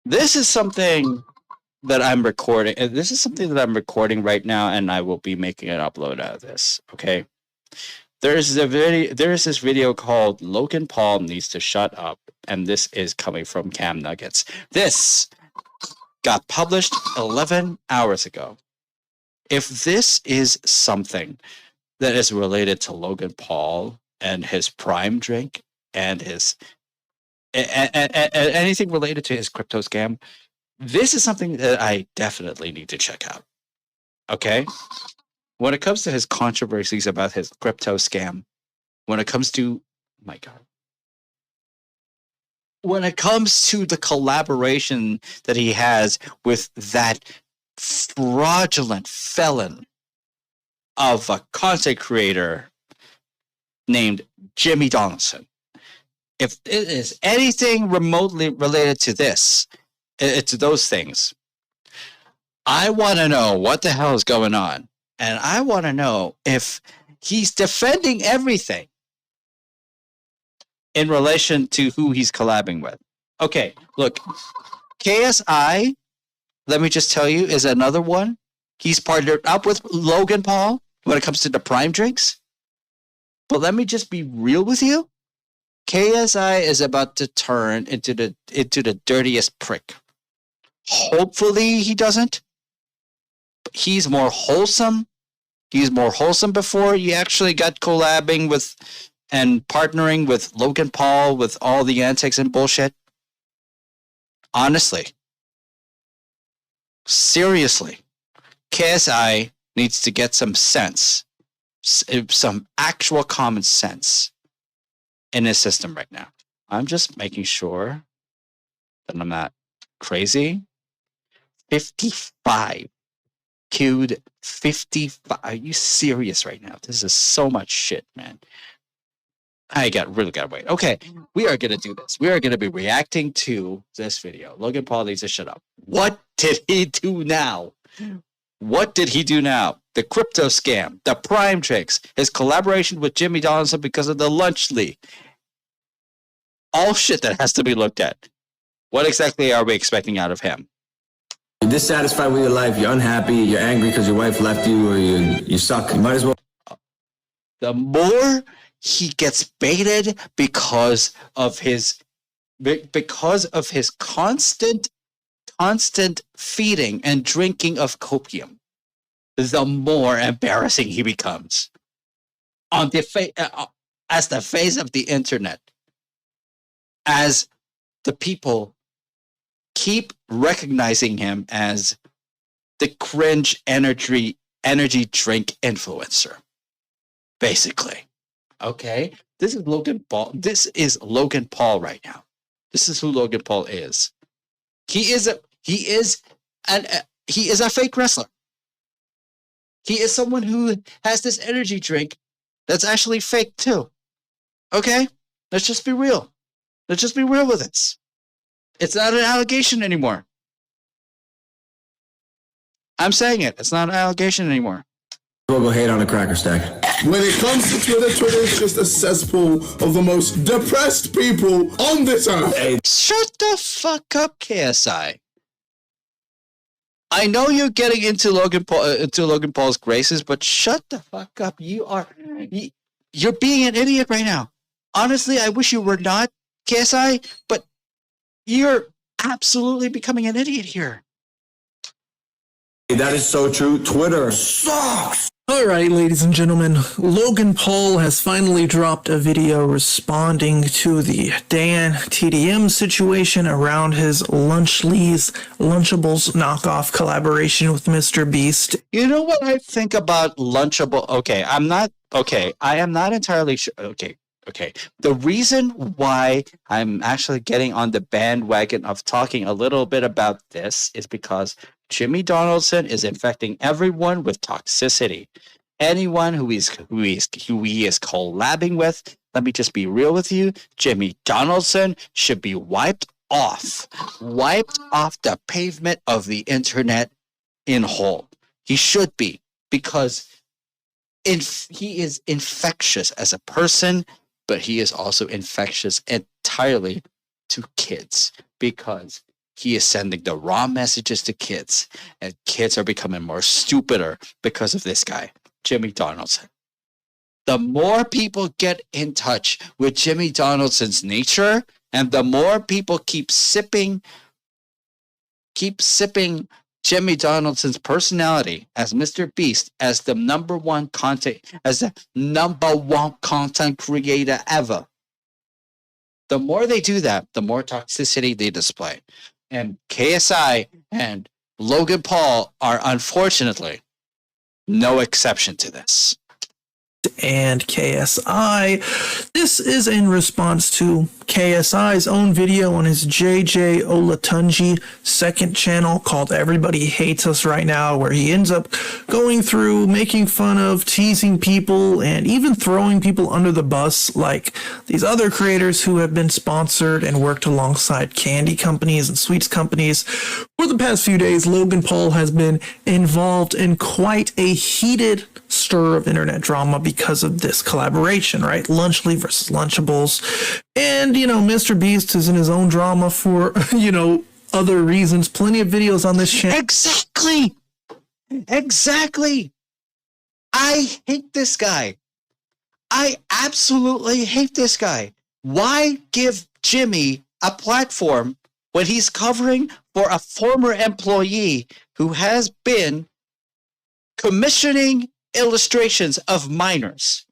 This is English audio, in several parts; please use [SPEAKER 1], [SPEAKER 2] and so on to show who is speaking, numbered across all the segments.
[SPEAKER 1] This is something that I'm recording. This is something that I'm recording right now, and I will be making an upload out of this. Okay. There's this video called Logan Paul Needs to Shut Up, and this is coming from CamNuggets. This got published 11 hours ago. If this is something that is related to Logan Paul and his prime drink and his anything related to his crypto scam, this is something that I definitely need to check out. Okay? When it comes to his controversies about his crypto scam, when it comes to, my God, when it comes to the collaboration that he has with that fraudulent felon of a content creator named Jimmy Donaldson, if it is anything remotely related to this, to those things, I want to know what the hell is going on. And I want to know if he's defending everything in relation to who he's collabing with. Okay, look, KSI, let me just tell you, is another one. He's partnered up with Logan Paul when it comes to the prime drinks. But let me just be real with you. KSI is about to turn into the dirtiest prick. Hopefully he doesn't. He's more wholesome. He's more wholesome before he actually got collabing with and partnering with Logan Paul with all the antics and bullshit. Honestly. Seriously. KSI needs to get some sense. Some actual common sense in his system right now. I'm just making sure that I'm not crazy. 55. Queued 55. Are you serious right now? This is so much shit, man. I really gotta wait. Okay, we are gonna do this. We are gonna be reacting to this video. Logan Paul needs to shut up. What did he do now? What did he do now? The crypto scam, the prime tricks, his collaboration with Jimmy Donaldson because of the lunch league. All shit that has to be looked at. What exactly are we expecting out of him?
[SPEAKER 2] You're dissatisfied with your life, you're unhappy, you're angry because your wife left you, or you suck. You might as well.
[SPEAKER 1] The more he gets baited because of his constant feeding and drinking of copium, the more embarrassing he becomes on the as the face of the internet, as the people keep recognizing him as the cringe energy drink influencer, basically. Okay, this is Logan Paul. This is Logan Paul right now. This is who Logan Paul is. He is a fake wrestler. He is someone who has this energy drink that's actually fake too. Okay, let's just be real. Let's just be real with this. It's not an allegation anymore. I'm saying it. It's not an allegation anymore.
[SPEAKER 2] We'll go hate on a cracker stack.
[SPEAKER 3] When it comes to Twitter, Twitter is just a cesspool of the most depressed people on this earth.
[SPEAKER 2] Hey.
[SPEAKER 1] Shut the fuck up, KSI. I know you're getting into Logan Paul's graces, but shut the fuck up. You're being an idiot right now. Honestly, I wish you were not, KSI, but you're absolutely becoming an idiot here.
[SPEAKER 2] That is so true. Twitter sucks.
[SPEAKER 4] Alright, ladies and gentlemen, Logan Paul has finally dropped a video responding to the Dan TDM situation around his Lunchables knockoff collaboration with mrbeast.
[SPEAKER 1] You know what I think about Lunchable? I am not entirely sure. Okay. The reason why I'm actually getting on the bandwagon of talking a little bit about this is because Jimmy Donaldson is infecting everyone with toxicity. Anyone who he is collabing with, let me just be real with you, Jimmy Donaldson should be wiped off the pavement of the internet in whole. He should be, because he is infectious as a person, but he is also infectious entirely to kids, because he is sending the wrong messages to kids, and kids are becoming more stupider because of this guy, Jimmy Donaldson. The more people get in touch with Jimmy Donaldson's nature, and the more people keep sipping Jimmy Donaldson's personality as Mr. Beast as the number one content creator ever. The more they do that, the more toxicity they display. And KSI and Logan Paul are unfortunately no exception to this.
[SPEAKER 4] And KSI. This is in response to KSI's own video on his JJ Olatunji second channel called Everybody Hates Us Right Now, where he ends up going through making fun of, teasing people, and even throwing people under the bus, like these other creators who have been sponsored and worked alongside candy companies and sweets companies. For the past few days, Logan Paul has been involved in quite a heated stir of internet drama because of this collaboration, right? Lunchly versus Lunchables. And, Mr. Beast is in his own drama for, other reasons. Plenty of videos on this channel.
[SPEAKER 1] Exactly. I hate this guy. I absolutely hate this guy. Why give Jimmy a platform when he's covering for a former employee who has been commissioning illustrations of minors?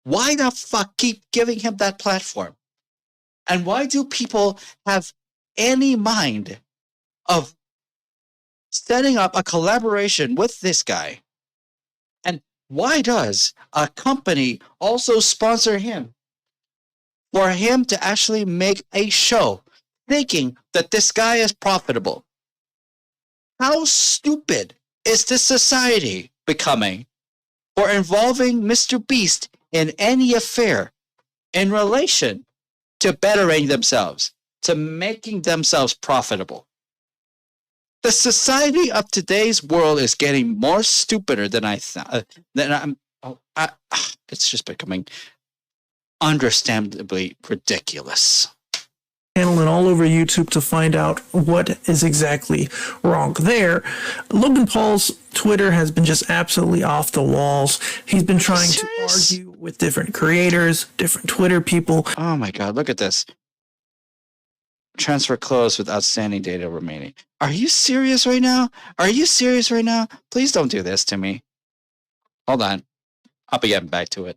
[SPEAKER 1] Why the fuck keep giving him that platform? And why do people have any mind of setting up a collaboration with this guy? And why does a company also sponsor him? For him to actually make a show thinking that this guy is profitable. How stupid is this society becoming for involving Mr. Beast in any affair in relation to bettering themselves, to making themselves profitable? The society of today's world is getting more stupider than I thought. It's just becoming understandably ridiculous.
[SPEAKER 4] Channel and all over YouTube to find out what is exactly wrong there. Logan Paul's Twitter has been just absolutely off the walls. He's been trying to argue with different creators, different Twitter people.
[SPEAKER 1] Oh my God, look at this. Transfer closed with outstanding data remaining. Are you serious right now? Please don't do this to me. Hold on. I'll be getting back to it.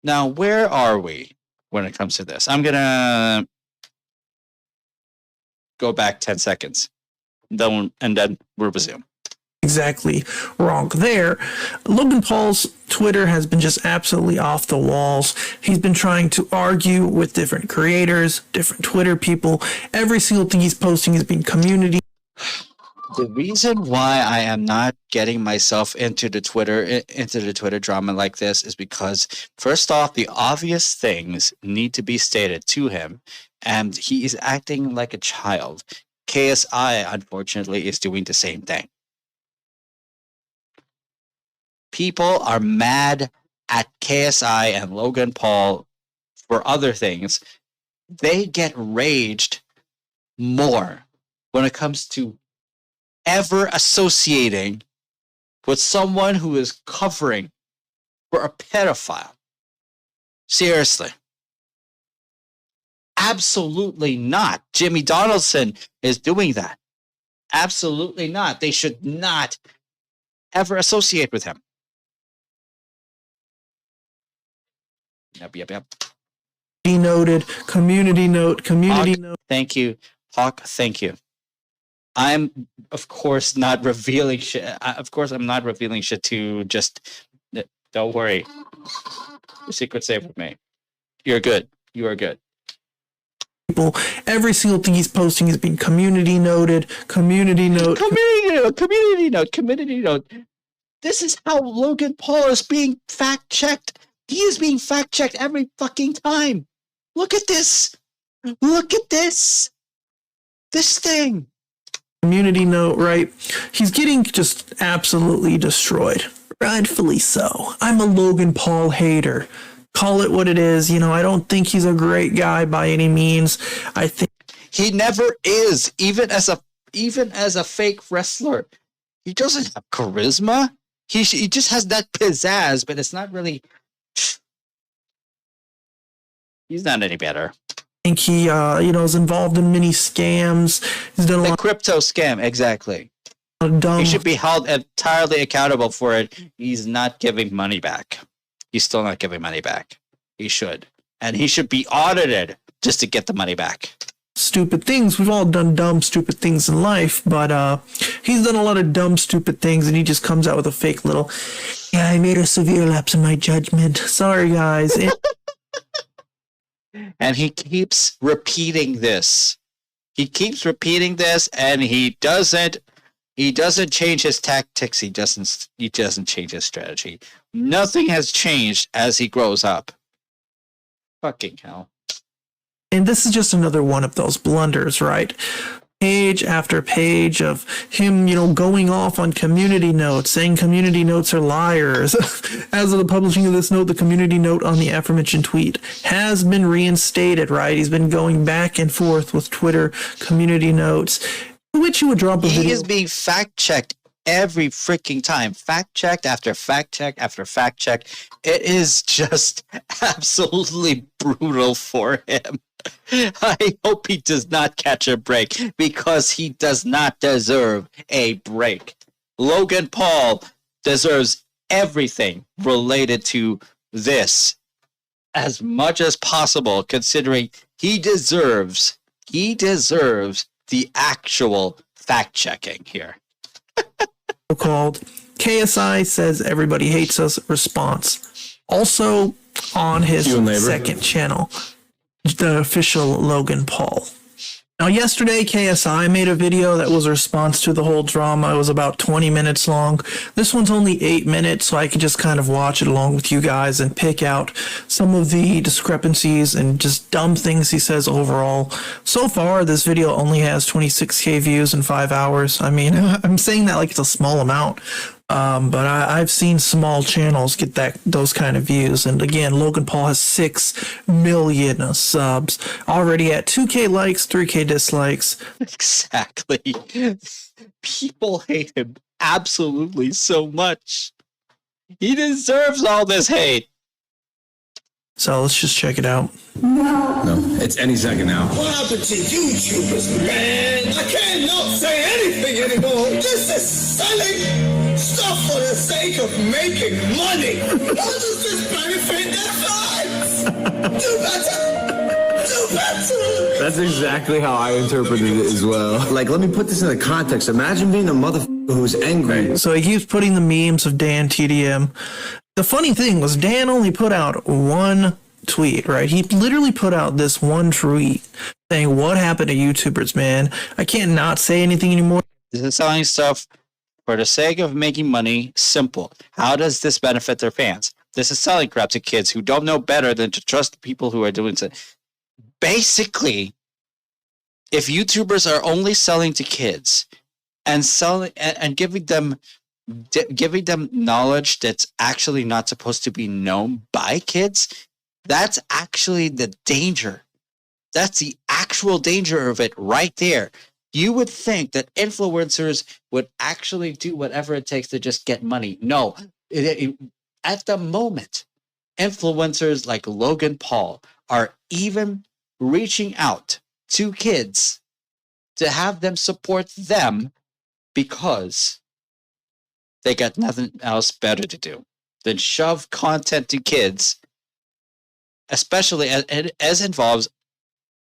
[SPEAKER 1] Now, where are we when it comes to this? I'm going to go back 10 seconds. And then we'll resume.
[SPEAKER 4] Exactly wrong there. Logan Paul's Twitter has been just absolutely off the walls. He's been trying to argue with different creators, different Twitter people. Every single thing he's posting is being community.
[SPEAKER 1] The reason why I am not getting myself into the Twitter drama like this is because, first off, the obvious things need to be stated to him, and he is acting like a child. KSI, unfortunately, is doing the same thing. People are mad at KSI and Logan Paul for other things. They get raged more when it comes to ever associating with someone who is covering for a pedophile. Seriously. Absolutely not. Jimmy Donaldson is doing that. Absolutely not. They should not ever associate with him. Yep.
[SPEAKER 4] Community note.
[SPEAKER 1] Thank you. Hawk, thank you. I'm, of course, not revealing shit. I'm not revealing shit to just... Don't worry. Your secret's safe with me. You're good. You are good.
[SPEAKER 4] People, every single thing he's posting is being community noted. Community note. This is how Logan Paul is being fact-checked. He is being fact-checked every fucking time. Look at this. This thing. Community note, right? He's getting just absolutely destroyed. Rightfully so. I'm a Logan Paul hater. Call it what it is. I don't think he's a great guy by any means. I think
[SPEAKER 1] He never is, even as a fake wrestler. He doesn't have charisma. He just has that pizzazz, but it's not really. He's not any better.
[SPEAKER 4] I think he, is involved in many scams. He's done a
[SPEAKER 1] The
[SPEAKER 4] lot
[SPEAKER 1] crypto scam, exactly.
[SPEAKER 4] of dumb.
[SPEAKER 1] He should be held entirely accountable for it. He's not giving money back. He's still not giving money back. He should. And he should be audited just to get the money back.
[SPEAKER 4] Stupid things. We've all done dumb, stupid things in life, but he's done a lot of dumb, stupid things, and he just comes out with a fake little, yeah, I made a severe lapse in my judgment. Sorry, guys.
[SPEAKER 1] And he keeps repeating this. He keeps repeating this, and he doesn't change his tactics. He doesn't change his strategy. Nothing has changed as he grows up. Fucking hell.
[SPEAKER 4] And this is just another one of those blunders, right? Page after page of him, going off on community notes, saying community notes are liars. As of the publishing of this note, the community note on the aforementioned tweet has been reinstated, right? He's been going back and forth with Twitter community notes, which you would drop a video.
[SPEAKER 1] He is being fact-checked every freaking time. Fact-checked after fact-check after fact-check. It is just absolutely brutal for him. I hope he does not catch a break because he does not deserve a break. Logan Paul deserves everything related to this as much as possible, considering he deserves the actual fact-checking here.
[SPEAKER 4] Called KSI says everybody hates us response. Also on his second channel, the official Logan Paul. Now, yesterday, KSI made a video that was a response to the whole drama. It was about 20 minutes long. This one's only 8 minutes, so I can just kind of watch it along with you guys and pick out some of the discrepancies and just dumb things he says overall. So far, this video only has 26K views in 5 hours. I mean, I'm saying that like it's a small amount. But I've seen small channels get those kind of views. And again, Logan Paul has 6 million subs, already at 2K likes, 3K dislikes.
[SPEAKER 1] Exactly. People hate him absolutely so much. He deserves all this hate.
[SPEAKER 4] So let's just check it out.
[SPEAKER 2] No, it's any second now.
[SPEAKER 3] What happened to YouTubers, man? I can't not say anything anymore. This is selling stuff for the sake of making money. How does this benefit their fans? Do better. Do better.
[SPEAKER 2] That's exactly how I interpreted it as well. Like, let me put this in the context. Imagine being a motherfucker who's angry.
[SPEAKER 4] So he keeps putting the memes of Dan TDM. The funny thing was Dan only put out one tweet, right? He literally put out this one tweet saying, what happened to YouTubers, man? I can't not say anything anymore.
[SPEAKER 1] This is selling stuff for the sake of making money. Simple. How does this benefit their fans? This is selling crap to kids who don't know better than to trust people who are doing it. Basically, if YouTubers are only selling to kids and selling and giving them knowledge that's actually not supposed to be known by kids, that's actually the danger. That's the actual danger of it right there. You would think that influencers would actually do whatever it takes to just get money. No, at the moment, influencers like Logan Paul are even reaching out to kids to have them support them because they got nothing else better to do than shove content to kids, especially as involves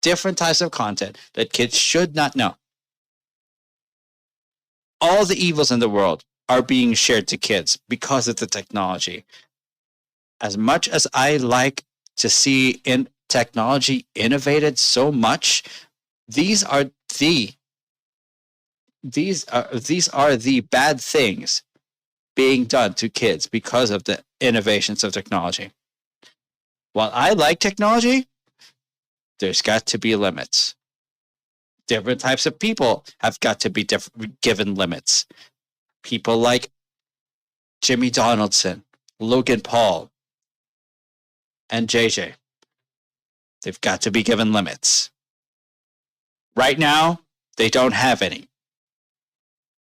[SPEAKER 1] different types of content that kids should not know. All the evils in the world are being shared to kids because of the technology. As much as I like to see technology innovated so much, these are the bad things being done to kids because of the innovations of technology. While I like technology, there's got to be limits. Different types of people have got to be given limits. People like Jimmy Donaldson, Logan Paul, and JJ. They've got to be given limits. Right now, they don't have any.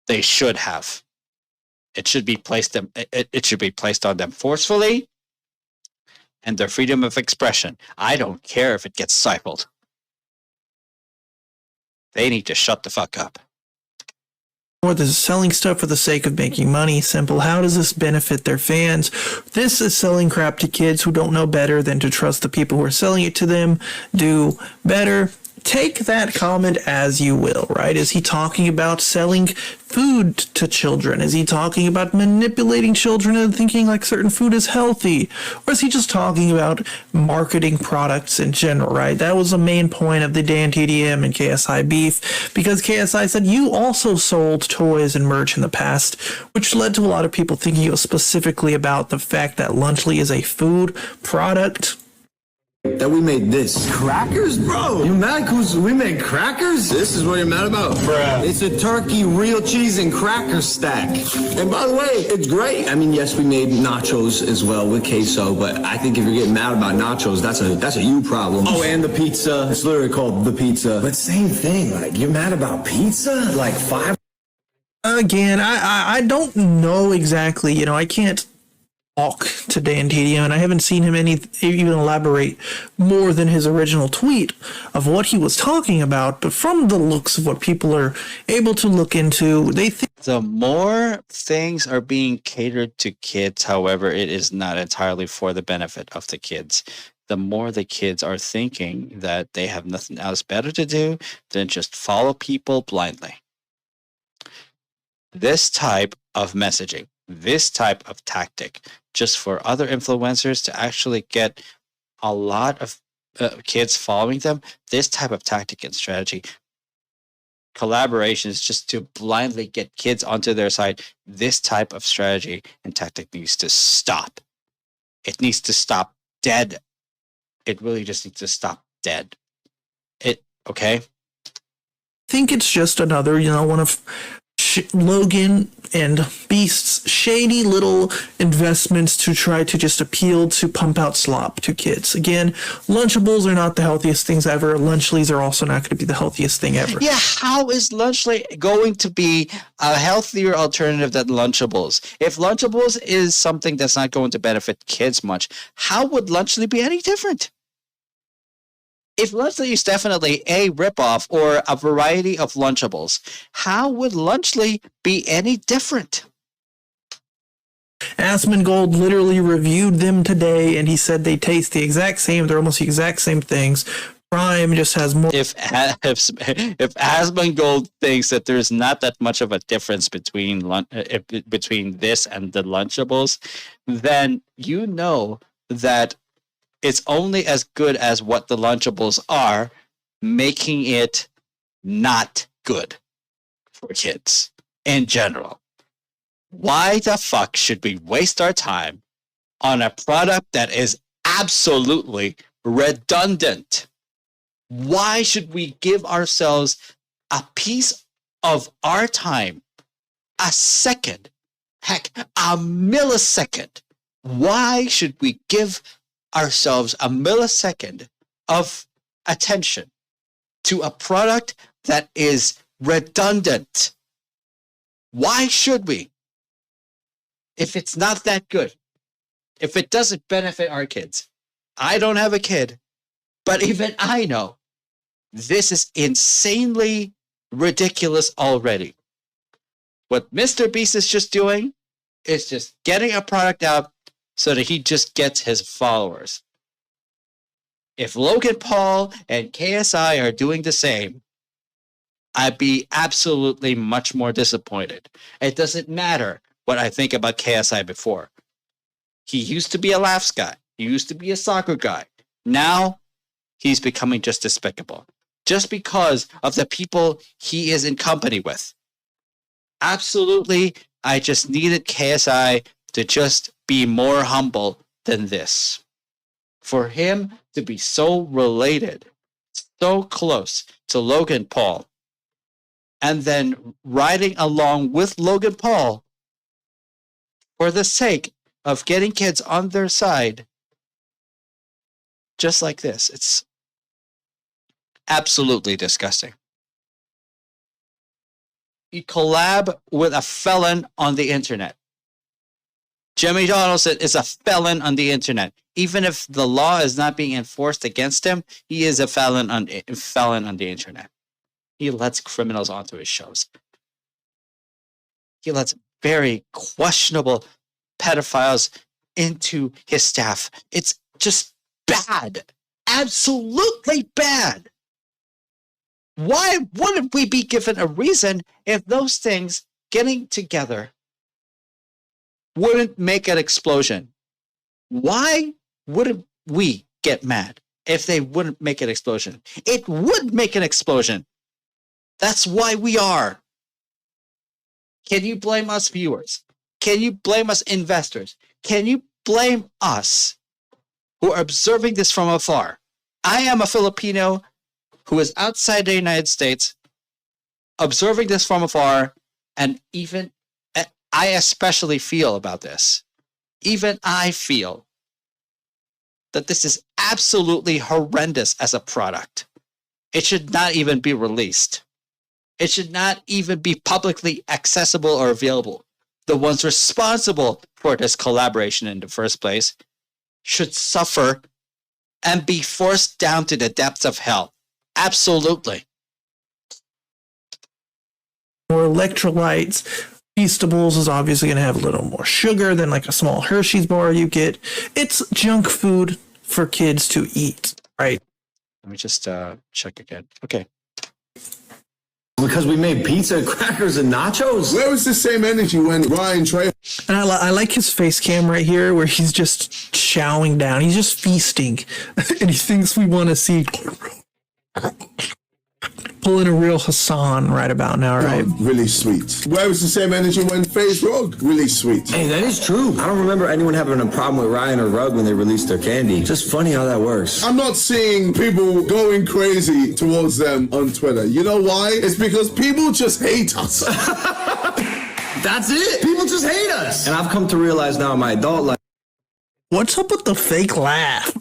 [SPEAKER 1] They should have. It should be placed on them forcefully, and their freedom of expression. I don't care if it gets stifled. They need to shut the fuck up.
[SPEAKER 4] Or this is selling stuff for the sake of making money. Simple. How does this benefit their fans? This is selling crap to kids who don't know better than to trust the people who are selling it to them. Do better. Take that comment as you will, right? Is he talking about selling food to children? Is he talking about manipulating children and thinking like certain food is healthy? Or is he just talking about marketing products in general, right? That was the main point of the Dan TDM and KSI beef, because KSI said you also sold toys and merch in the past, which led to a lot of people thinking it was specifically about the fact that Lunchly is a food product.
[SPEAKER 2] That we made this. Crackers? Bro, you mad because we made crackers? This is what you're mad about? Bruh. It's a turkey, real cheese, and cracker stack. And by the way, it's great. I mean, yes, we made nachos as well with queso, but I think if you're getting mad about nachos, that's a you problem. Oh, and the pizza. It's literally called the pizza. But same thing, like, you're mad about pizza? Like 5?
[SPEAKER 4] Again, I don't know exactly, I can't talk to Dan TDM, and I haven't seen him even elaborate more than his original tweet of what he was talking about. But from the looks of what people are able to look into, they think
[SPEAKER 1] the more things are being catered to kids, however, it is not entirely for the benefit of the kids. The more the kids are thinking that they have nothing else better to do than just follow people blindly. This type of messaging, this type of tactic, just for other influencers to actually get a lot of kids following them, this type of tactic and strategy, collaborations just to blindly get kids onto their side, this type of strategy and tactic needs to stop. It needs to stop dead. It really just needs to stop dead. Okay?
[SPEAKER 4] I think it's just another, one of Logan and Beast's shady little investments to try to just appeal to pump out slop to kids. Again, Lunchables are not the healthiest things ever. Lunchlies are also not going to be the healthiest thing ever.
[SPEAKER 1] Yeah, how is Lunchly going to be a healthier alternative than Lunchables? If Lunchables is something that's not going to benefit kids much, how would Lunchly be any different? If Lunchly is definitely a ripoff or a variety of Lunchables, how would Lunchly be any different?
[SPEAKER 4] Asmongold literally reviewed them today, and he said they taste the exact same. They're almost the exact same things. Prime just has more.
[SPEAKER 1] If Asmongold thinks that there's not that much of a difference between this and the Lunchables, then you know that it's only as good as what the Lunchables are, making it not good for kids in general. Why the fuck should we waste our time on a product that is absolutely redundant? Why should we give ourselves a piece of our time, a second, heck, a millisecond? Why should we give ourselves a millisecond of attention to a product that is redundant? Why should we? If it's not that good, if it doesn't benefit our kids. I don't have a kid, but even I know this is insanely ridiculous already. What Mr. Beast is just doing is just getting a product out so that he just gets his followers. If Logan Paul and KSI are doing the same, I'd be absolutely much more disappointed. It doesn't matter what I think about KSI before. He used to be a laughs guy. He used to be a soccer guy. Now, he's becoming just despicable. Just because of the people he is in company with. Absolutely, I just needed KSI to just be more humble than this. For him to be so related, so close to Logan Paul, and then riding along with Logan Paul for the sake of getting kids on their side, just like this. It's absolutely disgusting. you collab with a felon on the internet. Jimmy Donaldson is a felon on the internet. Even if the law is not being enforced against him, he is a felon on the internet. He lets criminals onto his shows. He lets very questionable pedophiles into his staff. It's just bad. Absolutely bad. Why wouldn't we be given a reason if those things getting together wouldn't make an explosion? Why wouldn't we get mad if they wouldn't make an explosion? It would make an explosion. That's why we are. Can you blame us viewers? Can you blame us investors? Can you blame us who are observing this from afar? I am a Filipino who is outside the United States, observing this from afar, and even I especially feel about this. Even I feel that this is absolutely horrendous as a product. It should not even be released. It should not even be publicly accessible or available. The ones responsible for this collaboration in the first place should suffer and be forced down to the depths of hell. Absolutely.
[SPEAKER 4] More electrolytes. Feastables is obviously going to have a little more sugar than like a small Hershey's bar you get. It's junk food for kids to eat, right?
[SPEAKER 1] Let me just check again. Okay.
[SPEAKER 2] Because we made pizza, crackers, and nachos?
[SPEAKER 3] Where was the same energy when Ryan Trey?
[SPEAKER 4] And I like his face cam right here where he's just chowing down. He's just feasting. And he thinks we want to see pulling a real Hassan right about now, right?
[SPEAKER 3] Oh, really sweet. Where was the same energy when FaZe Rug? Really sweet.
[SPEAKER 2] Hey, that is true. I don't remember anyone having a problem with Ryan or Rug when they released their candy. Just funny how that works.
[SPEAKER 3] I'm not seeing people going crazy towards them on Twitter. You know why? It's because people just hate us.
[SPEAKER 2] That's it. People just hate us. And I've come to realize now in my adult life.
[SPEAKER 4] What's up with the fake laugh?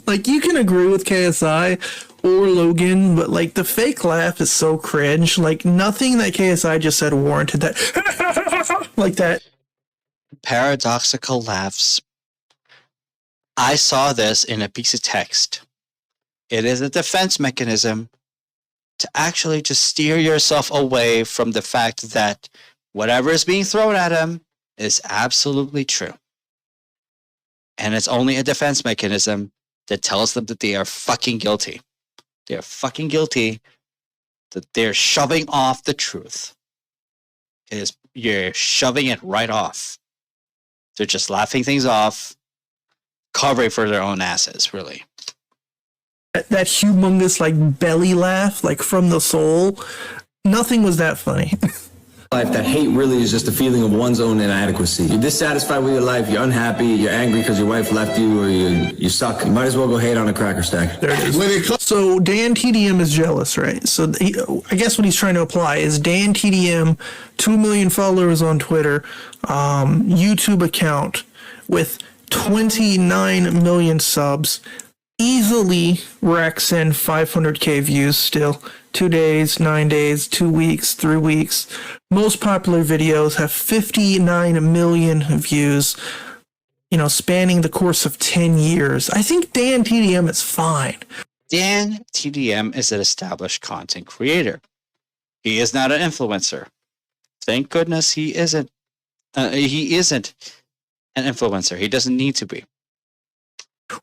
[SPEAKER 4] Like, you can agree with KSI or Logan, but like the fake laugh is so cringe. Like, nothing that KSI just said warranted that. Like that.
[SPEAKER 1] Paradoxical laughs. I saw this in a piece of text. It is a defense mechanism to actually just steer yourself away from the fact that whatever is being thrown at him is absolutely true. And it's only a defense mechanism that tells them that they are fucking guilty. They are fucking guilty, that they're shoving off the truth. You're shoving it right off. They're just laughing things off, covering for their own asses, really.
[SPEAKER 4] That humongous, like, belly laugh, like, from the soul. Nothing was that funny.
[SPEAKER 2] Life, that hate really is just a feeling of one's own inadequacy. You're dissatisfied with your life, you're unhappy, you're angry because your wife left you, or you suck. You might as well go hate on a cracker stack.
[SPEAKER 4] There it is. So Dan TDM is jealous, right? So I guess what he's trying to apply is Dan TDM, 2 million followers on Twitter, YouTube account with 29 million subs, easily racks in 500k views still. 2 days, 9 days, 2 weeks, 3 weeks. Most popular videos have 59 million views, spanning the course of 10 years. I think Dan TDM is fine.
[SPEAKER 1] Dan TDM is an established content creator. He is not an influencer. Thank goodness he isn't. He isn't an influencer. He doesn't need to be.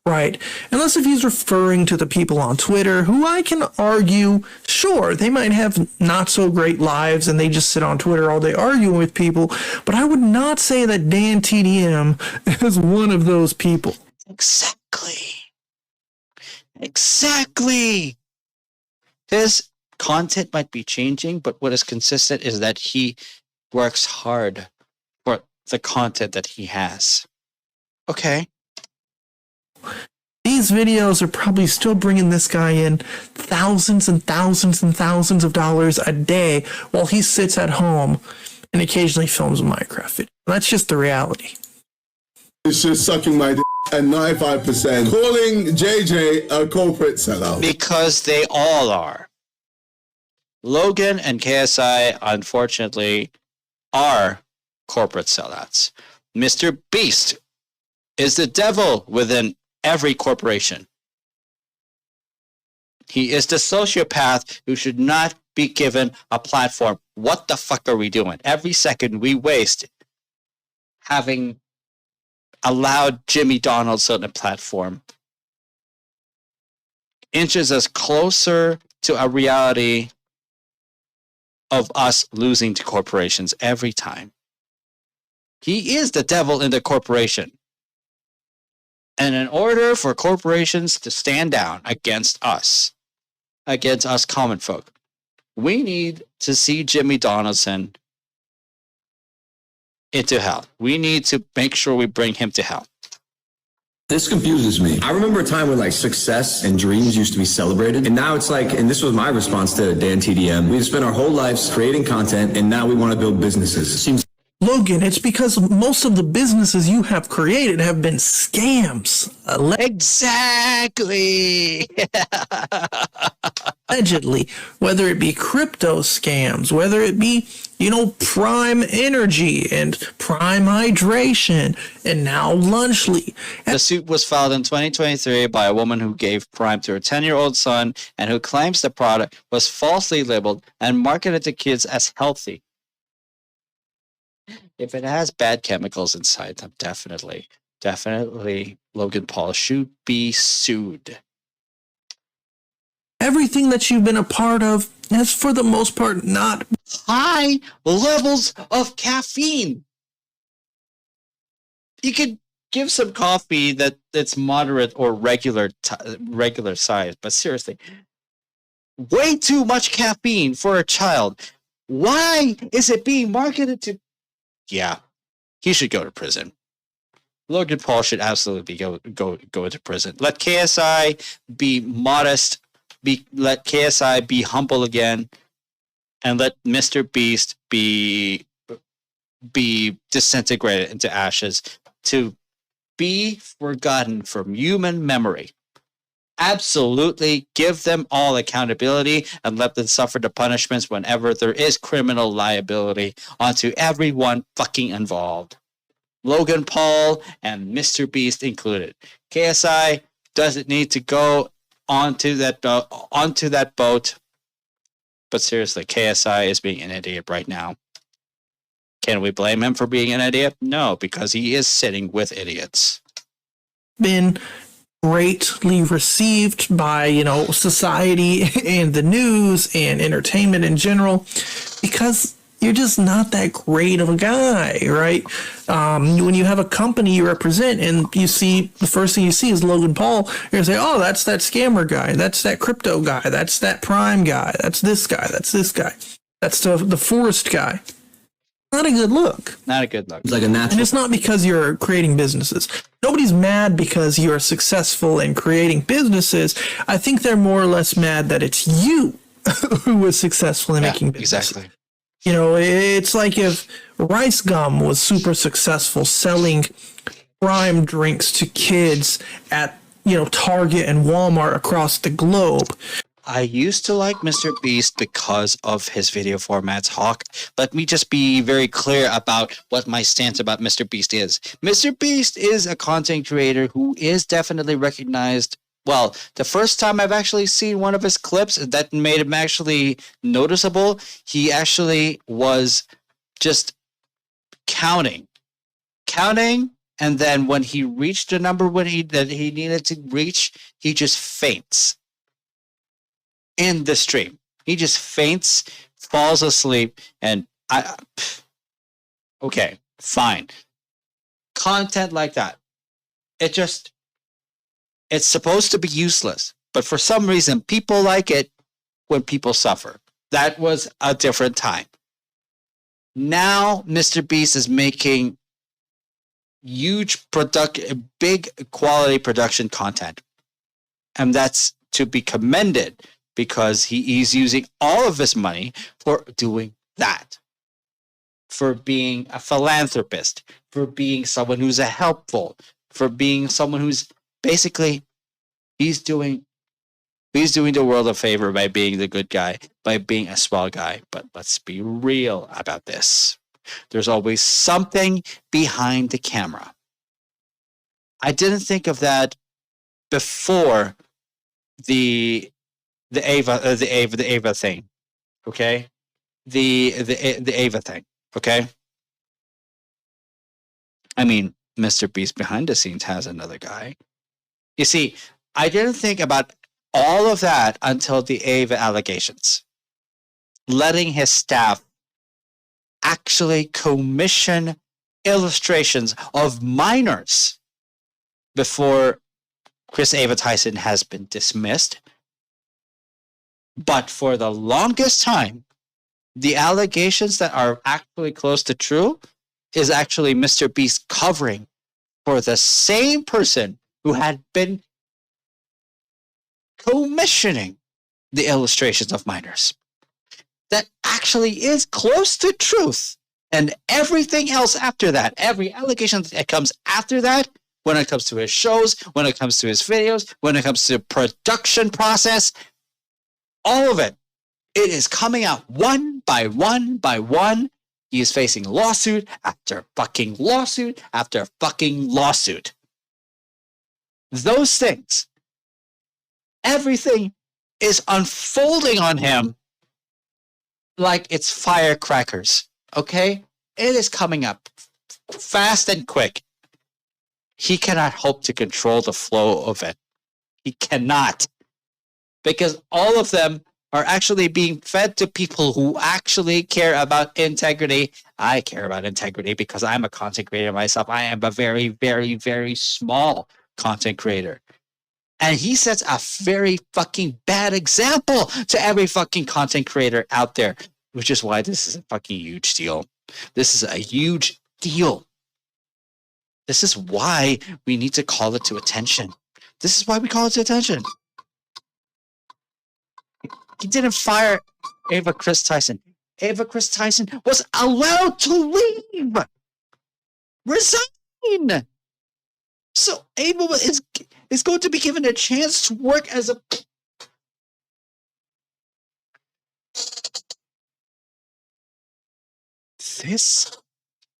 [SPEAKER 4] Right. Unless if he's referring to the people on Twitter, who I can argue, sure, they might have not so great lives and they just sit on Twitter all day arguing with people, but I would not say that Dan TDM is one of those people. Exactly.
[SPEAKER 1] His content might be changing, but what is consistent is that he works hard for the content that he has. Okay.
[SPEAKER 4] These videos are probably still bringing this guy in thousands and thousands and thousands of dollars a day while he sits at home and occasionally films a Minecraft video. That's just the reality.
[SPEAKER 3] It's just sucking my dick at 95%, calling JJ a corporate sellout.
[SPEAKER 1] Because they all are. Logan and KSI, unfortunately, are corporate sellouts. Mr. Beast is the devil within every corporation. He is the sociopath who should not be given a platform. What the fuck are we doing? Every second we waste having allowed Jimmy Donaldson a platform inches us closer to a reality of us losing to corporations every time. He is the devil in the corporation. And in order for corporations to stand down against us common folk, we need to see Jimmy Donaldson into hell. We need to make sure we bring him to hell.
[SPEAKER 2] This confuses me. I remember a time when like success and dreams used to be celebrated, and now it's like, and this was my response to Dan TDM, we've spent our whole lives creating content, and now we want to build businesses. It seems
[SPEAKER 4] Logan, it's because most of the businesses you have created have been scams.
[SPEAKER 1] Exactly.
[SPEAKER 4] Allegedly, whether it be crypto scams, whether it be, Prime Energy and Prime Hydration, and now Lunchly.
[SPEAKER 1] The suit was filed in 2023 by a woman who gave Prime to her 10-year-old son and who claims the product was falsely labeled and marketed to kids as healthy. If it has bad chemicals inside them, definitely Logan Paul should be sued.
[SPEAKER 4] Everything that you've been a part of has, for the most part, not
[SPEAKER 1] high levels of caffeine. You could give some coffee that's moderate or regular size, but seriously, way too much caffeine for a child. Why is it being marketed to? Yeah, he should go to prison. Logan Paul should absolutely go into prison. Let KSI be modest. Let KSI be humble again, and let Mr. Beast be disintegrated into ashes to be forgotten from human memory. Absolutely give them all accountability and let them suffer the punishments whenever there is criminal liability onto everyone fucking involved. Logan Paul and Mr. Beast included. KSI doesn't need to go onto that boat. But seriously, KSI is being an idiot right now. Can we blame him for being an idiot? No, because he is sitting with idiots.
[SPEAKER 4] been greatly received by, society and the news and entertainment in general, because you're just not that great of a guy, right? When you have a company you represent and you see, the first thing you see is Logan Paul, you're going to say, oh, that's that scammer guy. That's that crypto guy. That's that Prime guy. That's this guy. That's this guy. That's the forest guy. Not a good look.
[SPEAKER 1] Not a good look.
[SPEAKER 2] It's like a natural.
[SPEAKER 4] And it's not because you're creating businesses. Nobody's mad because you're successful in creating businesses. I think they're more or less mad that it's you who was successful in making businesses.
[SPEAKER 1] Exactly.
[SPEAKER 4] It's like if Rice Gum was super successful selling Prime drinks to kids at, Target and Walmart across the globe.
[SPEAKER 1] I used to like Mr. Beast because of his video formats, Hawk. Let me just be very clear about what my stance about Mr. Beast is. Mr. Beast is a content creator who is definitely recognized. Well, the first time I've actually seen one of his clips that made him actually noticeable, he actually was just counting. And then when he reached the number that he needed to reach, he just faints. In the stream, he just faints, falls asleep, and okay, fine. Content like that, it's supposed to be useless, but for some reason, people like it when people suffer. That was a different time. Now, Mr. Beast is making big quality production content, and that's to be commended. Because he is using all of his money for doing that. For being a philanthropist. For being someone who's helpful. For being someone who's basically, he's doing He's doing the world a favor by being the good guy, by being a small guy. But let's be real about this. There's always something behind the camera. I didn't think of that before the Ava thing. Okay? The Ava thing. Okay? I mean, Mr. Beast behind the scenes has another guy. You see, I didn't think about all of that until the Ava allegations. Letting his staff actually commission illustrations of minors before Chris Ava Tyson has been dismissed. But for the longest time, the allegations that are actually close to true is actually Mr. Beast covering for the same person who had been commissioning the illustrations of minors. That actually is close to truth. And everything else after that, every allegation that comes after that, when it comes to his shows, when it comes to his videos, when it comes to the production process, all of it, it is coming out one by one by one. He is facing lawsuit after fucking lawsuit after fucking lawsuit. Those things, everything is unfolding on him like it's firecrackers, okay? It is coming up fast and quick. He cannot hope to control the flow of it. He cannot. Because all of them are actually being fed to people who actually care about integrity. I care about integrity because I'm a content creator myself. I am a very, very, very small content creator. And he sets a very fucking bad example to every fucking content creator out there, which is why this is a fucking huge deal. This is a huge deal. This is why we need to call it to attention. This is why we call it to attention. He didn't fire Ava Chris Tyson. Ava Chris Tyson was allowed to leave. Resign. So Ava is going to be given a chance to work as a...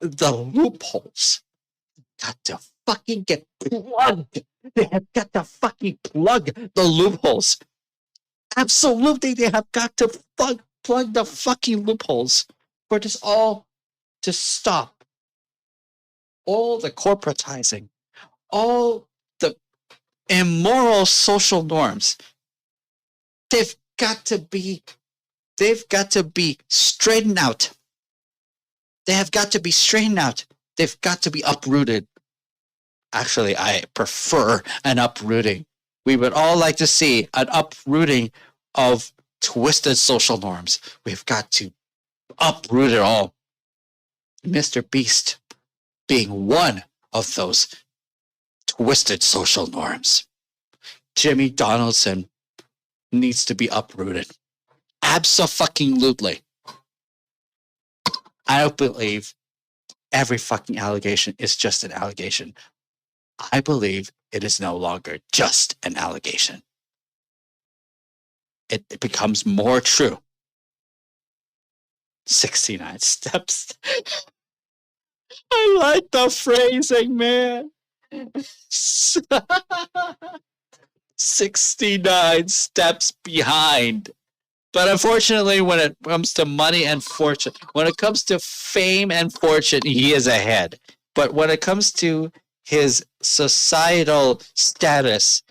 [SPEAKER 1] The loopholes got to fucking get plugged. They have got to fucking plug the loopholes. Absolutely, they have got to plug the fucking loopholes for this all to stop. All the corporatizing, all the immoral social norms, they've got to be straightened out. They have got to be straightened out. They've got to be uprooted. Actually, I prefer an uprooting. We would all like to see an uprooting of twisted social norms. We've got to uproot it all. Mr. Beast being one of those twisted social norms. Jimmy Donaldson needs to be uprooted. Abso-fucking-lutely. I don't believe every fucking allegation is just an allegation. I believe it is no longer just an allegation. It becomes more true. 69 steps. I like the phrasing, man. 69 steps behind. But unfortunately, when it comes to money and fortune, when it comes to fame and fortune, he is ahead. But when it comes to his societal status,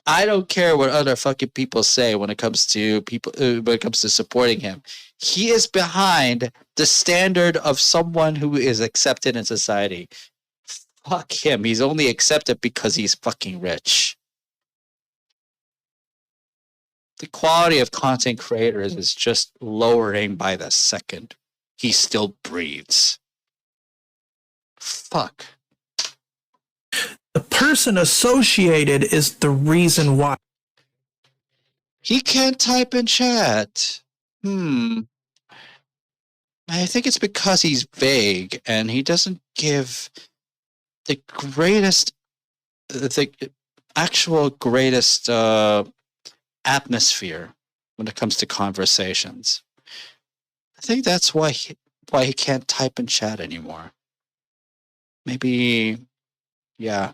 [SPEAKER 1] I don't care what other fucking people say when it comes to people, when it comes to supporting him. He is behind the standard of someone who is accepted in society. Fuck him. He's only accepted because he's fucking rich. The quality of content creators is just lowering by the second. He still breathes. Fuck.
[SPEAKER 4] The person associated is the reason why.
[SPEAKER 1] He can't type in chat. I think it's because he's vague and he doesn't give the greatest... actual greatest atmosphere when it comes to conversations. I think that's why he can't type and chat anymore. Maybe, yeah,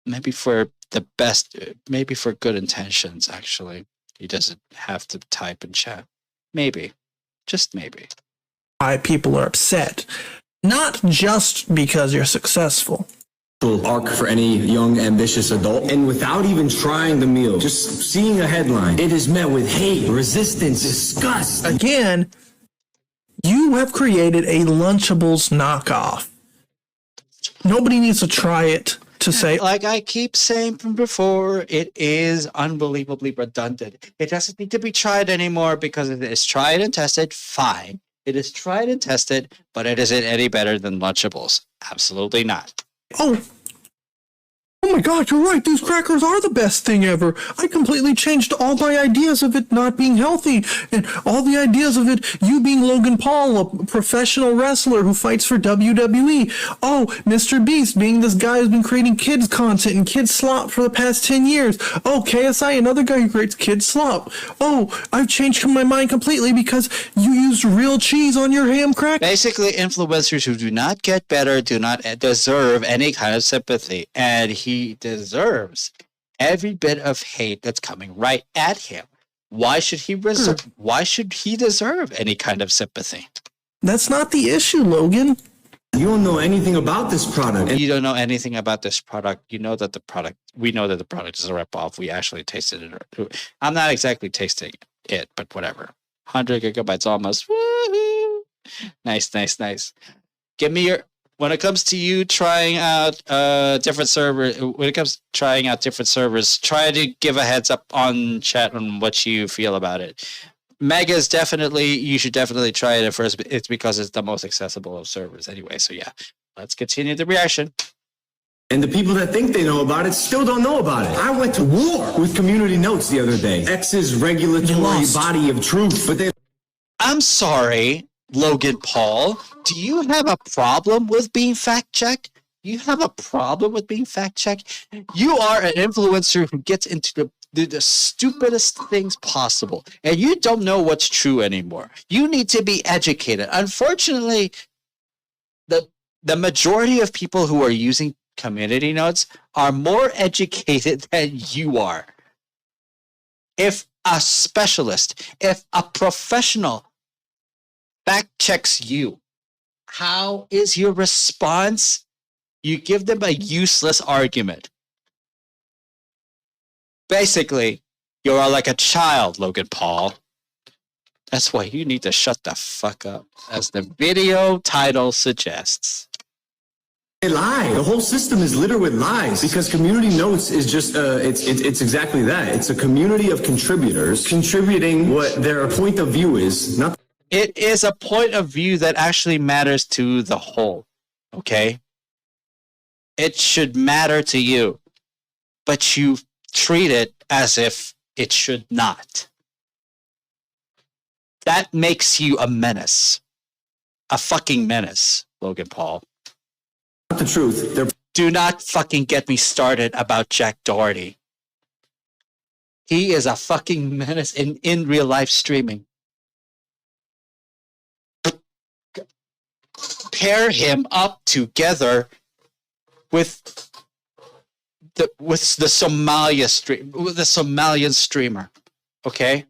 [SPEAKER 1] maybe for the best, maybe for good intentions, actually. He doesn't have to type and chat. Maybe, just maybe.
[SPEAKER 4] Why people are upset. Not just because you're successful.
[SPEAKER 2] Arc for any young, ambitious adult. And without even trying the meal, just seeing a headline, it is met with hate, resistance, disgust.
[SPEAKER 4] Again, you have created a Lunchables knockoff. Nobody needs to try it to say,
[SPEAKER 1] like I keep saying from before, it is unbelievably redundant. It doesn't need to be tried anymore because it is tried and tested. Fine. It is tried and tested, but it isn't any better than Lunchables. Absolutely not.
[SPEAKER 4] oh my God, you're right. These crackers are the best thing ever. I completely changed all my ideas of it not being healthy and all the ideas of it, you being Logan Paul, a professional wrestler who fights for WWE. Oh, Mr. Beast being this guy who's been creating kids content and kids slop for the past 10 years. Oh, KSI, another guy who creates kids slop. Oh, I've changed my mind completely because you used real cheese on your ham crack.
[SPEAKER 1] Basically, influencers who do not get better do not deserve any kind of sympathy. And he deserves every bit of hate that's coming right at him. Why should he deserve any kind of sympathy?
[SPEAKER 4] That's not the issue, Logan.
[SPEAKER 2] You don't know anything about this product.
[SPEAKER 1] You don't know anything about this product. You know that we know that the product is a ripoff. We actually tasted it. I'm not exactly tasting it, but whatever. 100 gigabytes almost. Woo-hoo. Nice. Give me when it comes to you trying out different servers, try to give a heads up on chat on what you feel about it. Mega's you should definitely try it at first. It's because it's the most accessible of servers anyway. So yeah, let's continue the reaction.
[SPEAKER 2] And the people that think they know about it still don't know about it. I went to war with Community Notes the other day. X's regulatory body of truth, but they...
[SPEAKER 1] I'm sorry, Logan Paul, do you have a problem with being fact-checked? You have a problem with being fact-checked? You are an influencer who gets into the stupidest things possible, and you don't know what's true anymore. You need to be educated. Unfortunately, the majority of people who are using community notes are more educated than you are. If a specialist, if a professional fact checks you, how is your response? You give them a useless argument. Basically, you are like a child, Logan Paul. That's why you need to shut the fuck up, as the video title suggests.
[SPEAKER 2] They lie. The whole system is littered with lies because Community Notes is just, it's exactly that. It's a community of contributors contributing what their point of view is.
[SPEAKER 1] It is a point of view that actually matters to the whole, okay? It should matter to you, but you treat it as if it should not. That makes you a menace. A fucking menace, Logan Paul.
[SPEAKER 2] Not the truth.
[SPEAKER 1] Do not fucking get me started about Jack Doherty. He is a fucking menace in real life streaming. Pair him up together with the Somalian streamer. Okay?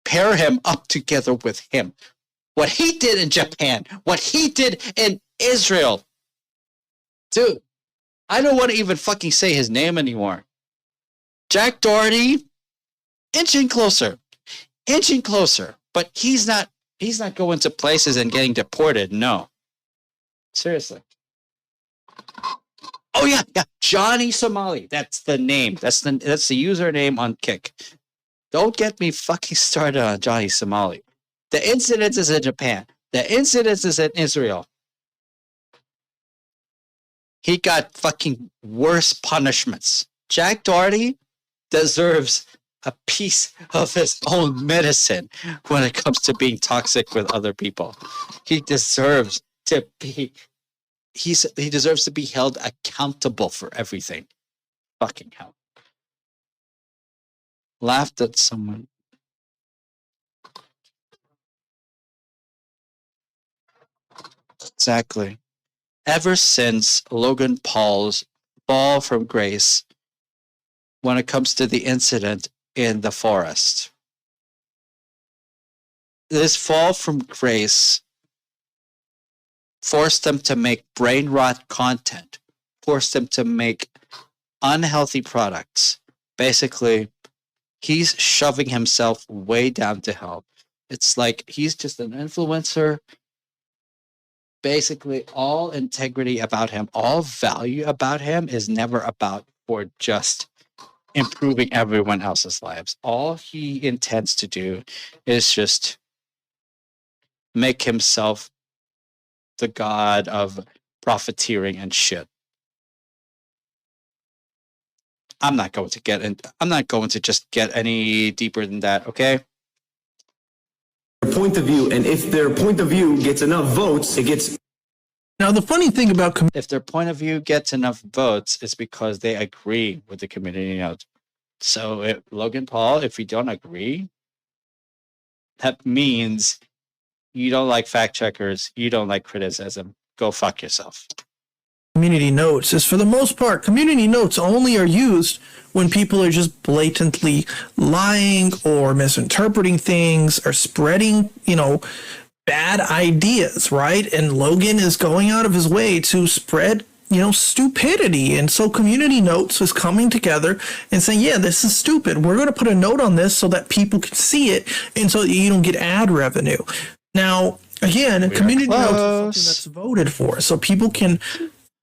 [SPEAKER 1] Pair him up together with him. What he did in Japan, what he did in Israel. Dude, I don't want to even fucking say his name anymore. Jack Doherty, inching closer, but he's not going to places and getting deported. No, seriously. Oh yeah, Johnny Somali. That's the name. That's the username on Kick. Don't get me fucking started on Johnny Somali. The incident is in Japan. The incident is in Israel. He got fucking worse punishments. Jack Doherty deserves a piece of his own medicine when it comes to being toxic with other people. He deserves to be he deserves to be held accountable for everything. Fucking hell. Laughed at someone. Exactly. Ever since Logan Paul's fall from grace when it comes to the incident in the forest. This fall from grace forced them to make brain rot content, forced them to make unhealthy products. Basically, he's shoving himself way down to hell. It's like he's just an influencer. Basically, all integrity about him, all value about him is never about for just improving everyone else's lives. All he intends to do is just make himself the god of profiteering and shit. I'm not going to just get any deeper than that, okay?
[SPEAKER 2] Point of view, and if their point of view gets enough votes, it gets.
[SPEAKER 4] Now, the funny thing about
[SPEAKER 1] If their point of view gets enough votes, it's because they agree with the community note. So, Logan Paul, if you don't agree, that means you don't like fact checkers, you don't like criticism. Go fuck yourself.
[SPEAKER 4] community notes is, for the most part, community notes only are used when people are just blatantly lying or misinterpreting things or spreading, bad ideas, right? And Logan is going out of his way to spread, stupidity. And so community notes is coming together and saying, yeah, this is stupid. We're going to put a note on this so that people can see it and so that you don't get ad revenue. Now, again, community notes is something that's voted for. So people can,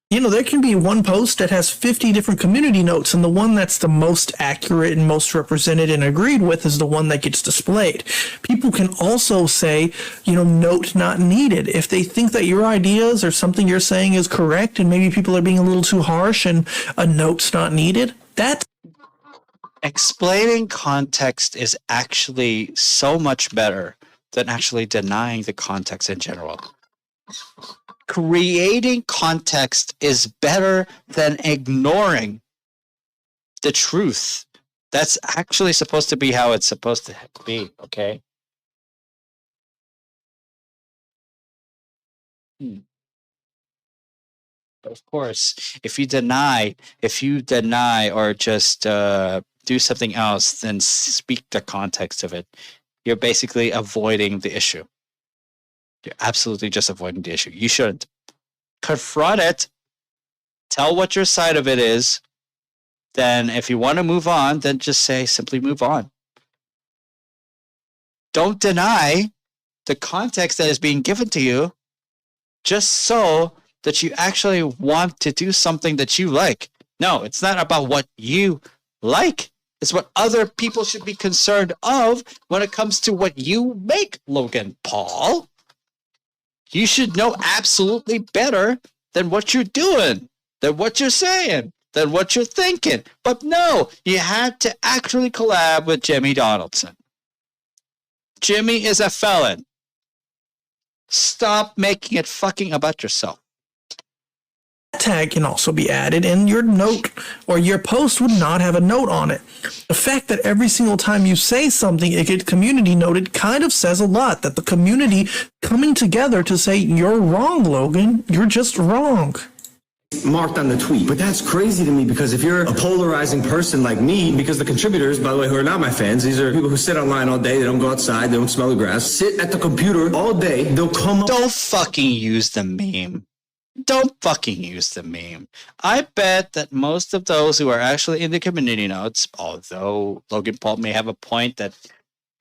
[SPEAKER 4] there can be one post that has 50 different community notes, and the one that's the most accurate and most represented and agreed with is the one that gets displayed. People can also say, note not needed. If they think that your ideas or something you're saying is correct and maybe people are being a little too harsh and a note's not needed, that's
[SPEAKER 1] explaining context is actually so much better than actually denying the context in general. Creating context is better than ignoring the truth. That's actually supposed to be how it's supposed to be, okay? But of course, if you deny or just do something else, then speak the context of it. You're basically avoiding the issue. You're absolutely just avoiding the issue. You shouldn't. Confront it. Tell what your side of it is. Then if you want to move on, then just simply move on. Don't deny the context that is being given to you just so that you actually want to do something that you like. No, it's not about what you like. It's what other people should be concerned of when it comes to what you make, Logan Paul. You should know absolutely better than what you're doing, than what you're saying, than what you're thinking. But no, you had to actually collab with Jimmy Donaldson. Jimmy is a felon. Stop making it fucking about yourself.
[SPEAKER 4] tag can also be added, and your note or your post would not have a note on it. The fact that every single time you say something, it gets community noted kind of says a lot, that the community coming together to say, you're wrong, Logan. You're just wrong.
[SPEAKER 2] Marked on the tweet. But that's crazy to me, because if you're a polarizing person like me, because the contributors, by the way, who are not my fans, these are people who sit online all day, they don't go outside, they don't smell the grass, sit at the computer all day, they'll come up.
[SPEAKER 1] Don't fucking use the meme. Don't fucking use the meme. I bet that most of those who are actually in the community notes, although Logan Paul may have a point that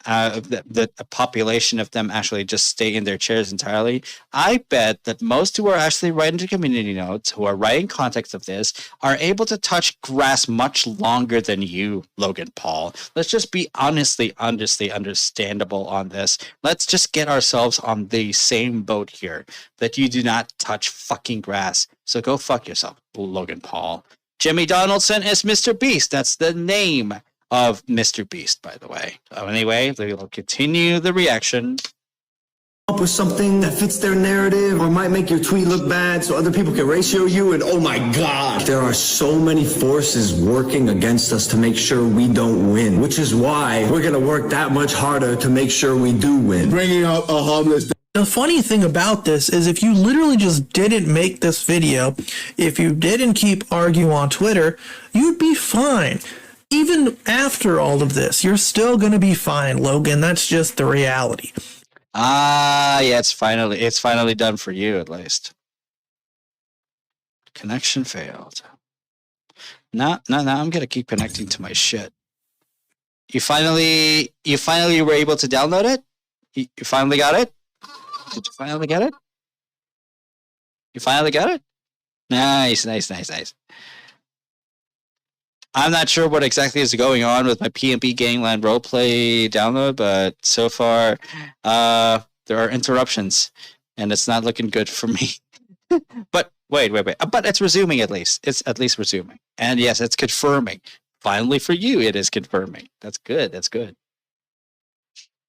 [SPEAKER 1] the population of them actually just stay in their chairs entirely, I bet that most who are actually writing to community notes, who are writing context of this, are able to touch grass much longer than you, Logan Paul. Let's just be honestly understandable on this. Let's just get ourselves on the same boat here, that you do not touch fucking grass. So go fuck yourself, Logan Paul. Jimmy Donaldson is Mr. Beast. That's the name of Mr. Beast, by the way. Anyway, we'll continue the reaction.
[SPEAKER 2] up with something that fits their narrative or might make your tweet look bad so other people can ratio you, and oh my god, there are so many forces working against us to make sure we don't win, which is why we're gonna work that much harder to make sure we do win.
[SPEAKER 3] Bringing up a homeless.
[SPEAKER 4] The funny thing about this is if you literally just didn't make this video, if you didn't keep arguing on Twitter, you'd be fine. Even after all of this, you're still going to be fine, Logan. That's just the reality.
[SPEAKER 1] Yeah, it's finally done for you at least. Connection failed. No, I'm going to keep connecting to my shit. You finally were able to download it? You finally got it? Did you finally get it? You finally got it? Nice. I'm not sure what exactly is going on with my PMP Gangland roleplay download, but so far there are interruptions, and it's not looking good for me. But wait. But it's resuming at least. It's at least resuming. And yes, it's confirming. Finally for you, it is confirming. That's good.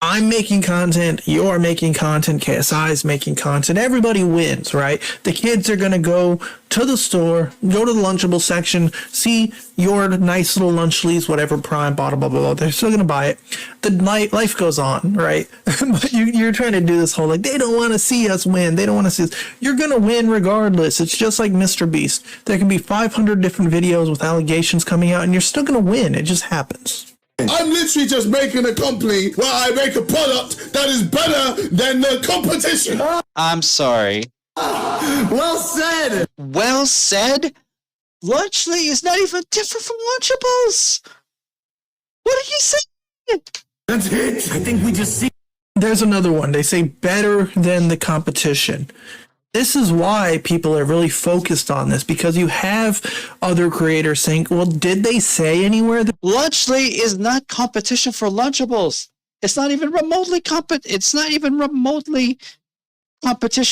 [SPEAKER 4] I'm making content, you're making content, KSI is making content, everybody wins, right? The kids are going to go to the store, go to the Lunchable section, see your nice little Lunchleys, whatever, Prime, blah, blah, blah, they're still going to buy it. The life goes on, right? But you're trying to do this whole, like, they don't want to see us win, they don't want to see us. You're going to win regardless. It's just like MrBeast. There can be 500 different videos with allegations coming out, and you're still going to win. It just happens.
[SPEAKER 3] I'm literally just making a company where I make a product that is better than the competition.
[SPEAKER 1] I'm sorry.
[SPEAKER 2] Well said.
[SPEAKER 1] Well said? Lunchly is not even different from Lunchables. What are you saying?
[SPEAKER 2] That's it. I think we just see.
[SPEAKER 4] There's another one. They say better than the competition. This is why people are really focused on this, because you have other creators saying, well, did they say anywhere that
[SPEAKER 1] Lunchly is not competition for Lunchables. It's not even remotely competition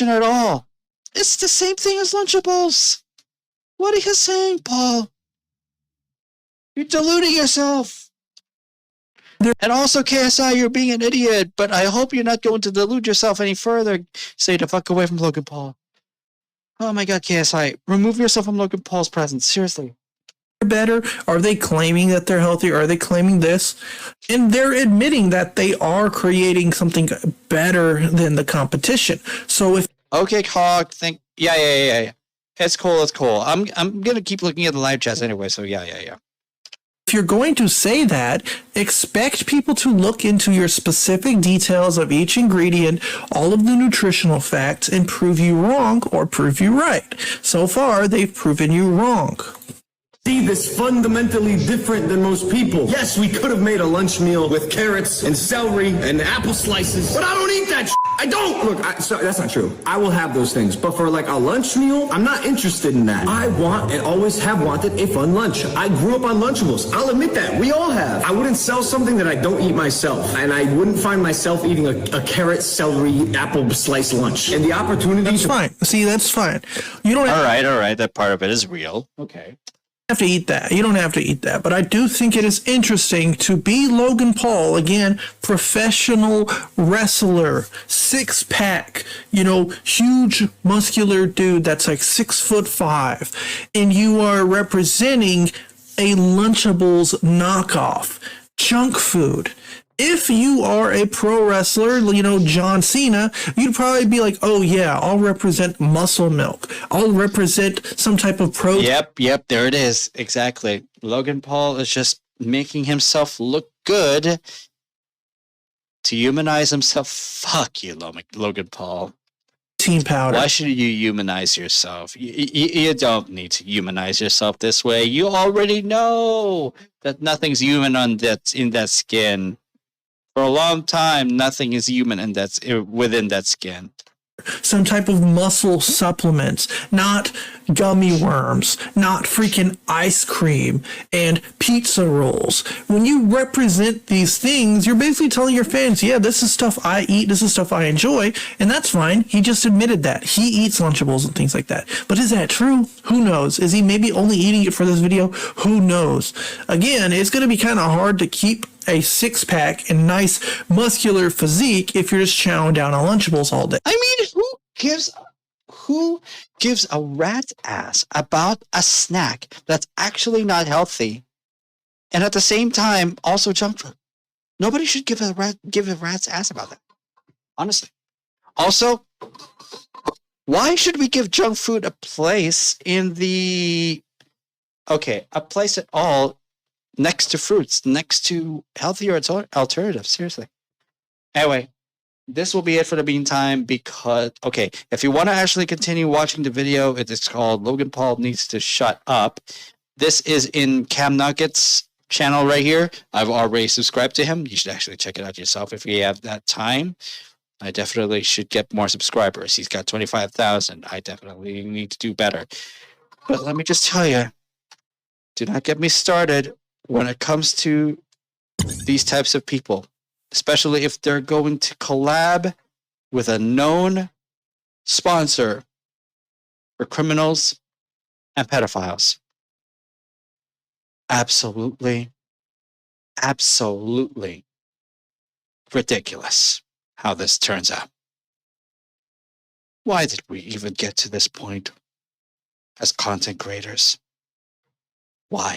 [SPEAKER 1] at all. It's the same thing as Lunchables. What are you saying, Paul? You're deluding yourself. And also, KSI, you're being an idiot, but I hope you're not going to delude yourself any further. Stay the fuck away from Logan Paul. Oh my god, KSI, remove yourself from Logan Paul's presence. Seriously.
[SPEAKER 4] better? Are they claiming that they're healthy? Are they claiming this? And they're admitting that they are creating something better than the competition. So if
[SPEAKER 1] Okay, Hog, yeah. It's cool. I'm gonna keep looking at the live chats anyway, so yeah.
[SPEAKER 4] If you're going to say that, expect people to look into your specific details of each ingredient, all of the nutritional facts, and prove you wrong or prove you right. So far, they've proven you wrong.
[SPEAKER 2] See this fundamentally different than most people. Yes, we could have made a lunch meal with carrots and celery and apple slices, but I don't eat that shit. I don't. Look, sorry, that's not true. I will have those things, but for like a lunch meal, I'm not interested in that. I want and always have wanted a fun lunch. I grew up on Lunchables. I'll admit that. We all have. I wouldn't sell something that I don't eat myself, and I wouldn't find myself eating a carrot, celery, apple slice lunch. And the opportunity.
[SPEAKER 4] That's fine. See, that's fine. You don't.
[SPEAKER 1] All right. That part of it is real. Okay.
[SPEAKER 4] Have to eat that. You don't have to eat that. But I do think it is interesting to be Logan Paul, again, professional wrestler, 6-pack, huge muscular dude that's like 6'5", and you are representing a Lunchables knockoff, junk food. If you are a pro wrestler, John Cena, you'd probably be like, oh yeah, I'll represent muscle milk. I'll represent some type of protein.
[SPEAKER 1] Yep, there it is. Exactly. Logan Paul is just making himself look good to humanize himself. Fuck you, Logan Paul.
[SPEAKER 4] Team powder.
[SPEAKER 1] Why should you humanize yourself? You don't need to humanize yourself this way. You already know that nothing's human in that skin. For a long time, nothing is human within that skin.
[SPEAKER 4] Some type of muscle supplements, not gummy worms, not freaking ice cream and pizza rolls. When you represent these things, you're basically telling your fans, yeah, this is stuff I eat, this is stuff I enjoy, and that's fine. He just admitted that. He eats Lunchables and things like that. But is that true? Who knows? Is he maybe only eating it for this video? Who knows? Again, it's going to be kind of hard to keep a six-pack and nice muscular physique if you're just chowing down on Lunchables all day.
[SPEAKER 1] I mean, who gives a rat's ass about a snack that's actually not healthy and at the same time also junk food? Nobody should give a rat's ass about that. Honestly. Also, why should we give junk food a place a place at all next to fruits, next to healthier alternatives? Seriously. Anyway, this will be it for the meantime because, if you want to actually continue watching the video, it is called Logan Paul Needs to Shut Up. This is in CamNuggets channel right here. I've already subscribed to him. You should actually check it out yourself if you have that time. I definitely should get more subscribers. He's got 25,000. I definitely need to do better. But let me just tell you, do not get me started when it comes to these types of people, especially if they're going to collab with a known sponsor for criminals and pedophiles. Absolutely ridiculous how this turns out. Why did we even get to this point as content creators? Why?